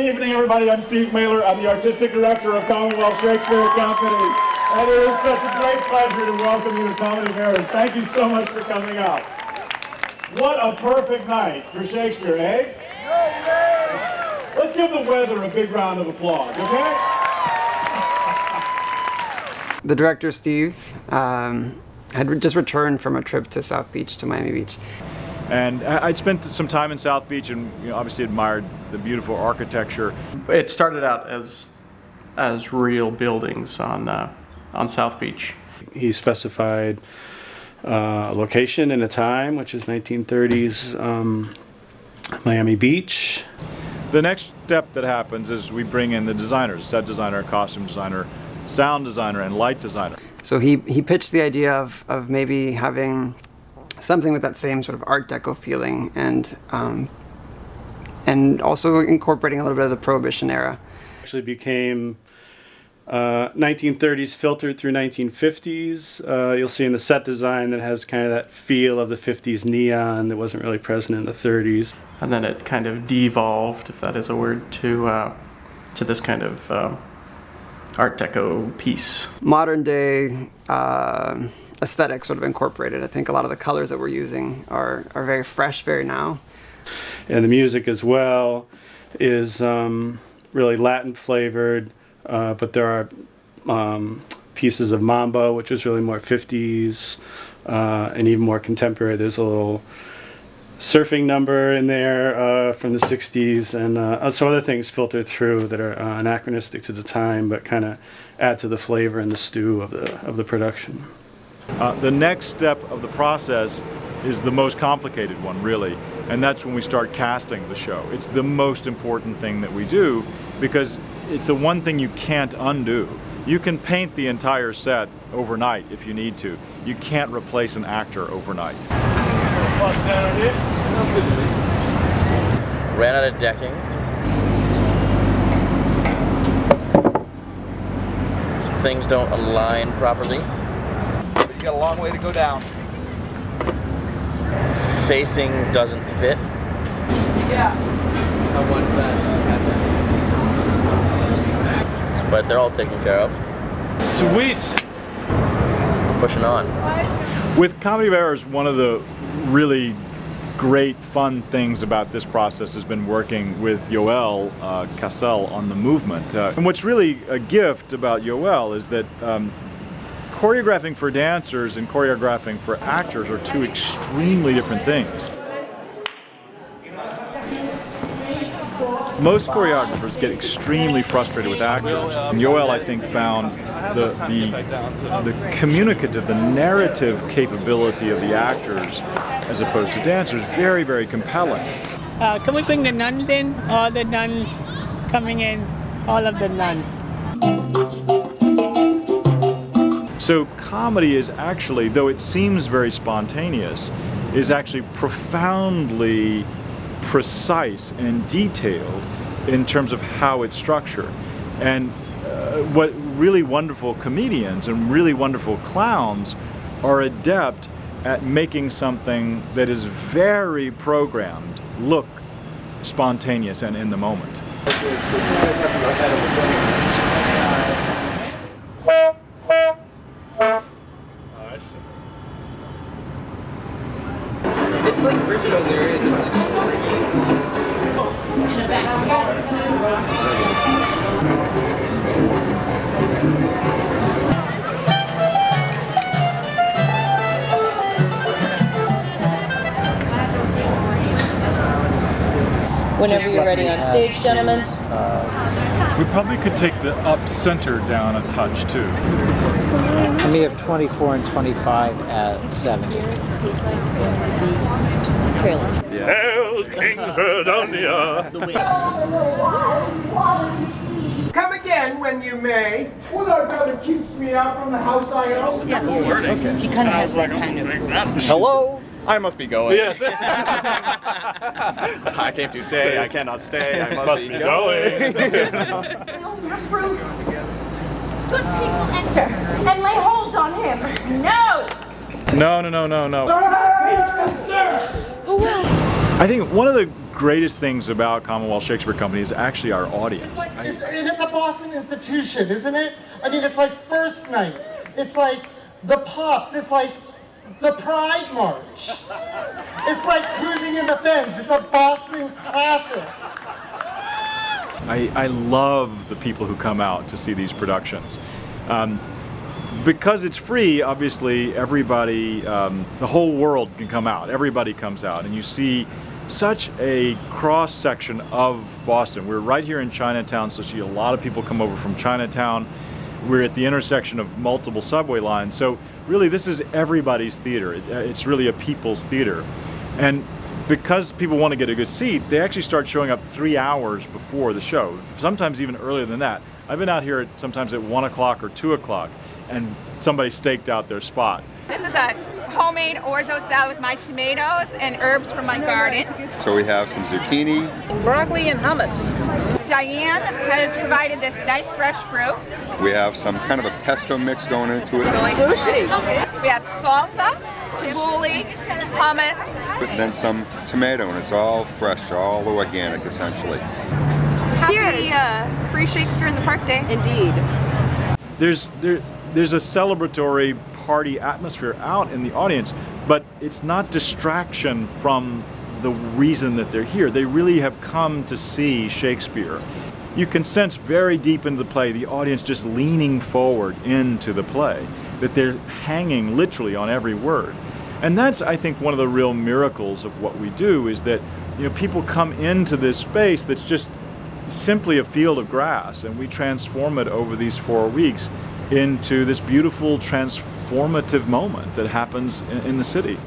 evening, everybody. I'm Steve Mailer. I'm the Artistic Director of Commonwealth Shakespeare Company. And it is such a great pleasure to welcome you to Comedy Mirrors. Thank you so much for coming out. What a perfect night for Shakespeare, eh? Let's give the weather a big round of applause, okay? The director, Steve, had just returned from a trip to South Beach, to Miami Beach. And I'd spent some time in South Beach and obviously admired the beautiful architecture. It started out as real buildings on South Beach. He specified a location and a time, which is 1930s Miami Beach. The next step that happens is we bring in the designers, set designer, costume designer, sound designer, and light designer. So he pitched the idea of maybe having something with that same sort of Art Deco feeling, and also incorporating a little bit of the Prohibition era. Actually became 1930s filtered through 1950s. You'll see in the set design that has kind of that feel of the 50s neon that wasn't really present in the 30s. And then it kind of devolved, if that is a word, to this kind of Art Deco piece. Modern day aesthetic sort of incorporated. I think a lot of the colors that we're using are very fresh, very now. And the music as well is really Latin flavored, but there are pieces of mambo, which is really more 50s, and even more contemporary. There's a little surfing number in there from the 60s, and some other things filtered through that are anachronistic to the time, but kind of add to the flavor and the stew of the production. The next step of the process is the most complicated one, really, and that's when we start casting the show. It's the most important thing that we do because it's the one thing you can't undo. You can paint the entire set overnight if you need to. You can't replace an actor overnight. Ran out of decking. Things don't align properly. But you got a long way to go down. Facing doesn't fit. Yeah. On one side. But they're all taken care of. Sweet! Pushing on. With Comedy of Errors, one of the really great fun things about this process has been working with Yoel Cassell on the movement. And what's really a gift about Yoel is that choreographing for dancers and choreographing for actors are two extremely different things. Most choreographers get extremely frustrated with actors. And Yoel, I think, found the communicative, the narrative capability of the actors as opposed to dancers very, very compelling. Can we bring the nuns in? All the nuns coming in, all of the nuns. So comedy is actually, though it seems very spontaneous, is actually profoundly precise and detailed in terms of how it's structured. And what really wonderful comedians and really wonderful clowns are adept at making something that is very programmed look spontaneous and in the moment. It's like Bridget O'Leary is in this story. Whenever you're ready on stage, gentlemen. We probably could take the up center down a touch too. And we have 24 and 25 at 7. Hail King Fredonia! Come again when you may. Well, our brother keeps me out from the house I own. Yeah. Okay. He kind of has that kind of. Hello? I must be going. Yes. I came to say I cannot stay. I must be going. Good people enter and lay hold on him. No! No. Oh, well. I think one of the greatest things about Commonwealth Shakespeare Company is actually our audience. It's a Boston institution, isn't it? I mean, it's like first night. It's like the Pops. It's like the Pride March. It's like Cruising in the Fens. It's a Boston classic. I love the people who come out to see these productions. Because it's free, obviously, everybody, the whole world can come out. Everybody comes out, and you see such a cross-section of Boston. We're right here in Chinatown, so you see a lot of people come over from Chinatown. We're at the intersection of multiple subway lines, so really this is everybody's theater. It's really a people's theater. And because people want to get a good seat, they actually start showing up 3 hours before the show, sometimes even earlier than that. I've been out here sometimes at 1 o'clock or 2 o'clock, and somebody staked out their spot. This is a homemade orzo salad with my tomatoes and herbs from my garden. So we have some zucchini, Broccoli and hummus. Diane has provided this nice fresh fruit. we have some kind of a pesto mix going into it. Sushi. We have salsa, tabbouleh, hummus. Then some tomato, and it's all fresh, all organic essentially. Happy free Shakespeare in the Park Day. Indeed. There's a celebratory party atmosphere out in the audience, but it's not distraction from the reason that they're here. They really have come to see Shakespeare. You can sense very deep into the play the audience just leaning forward into the play, that they're hanging literally on every word. And that's, I think, one of the real miracles of what we do, is that, you know, people come into this space that's just simply a field of grass, and we transform it over these 4 weeks into this beautiful transformative moment that happens in the city.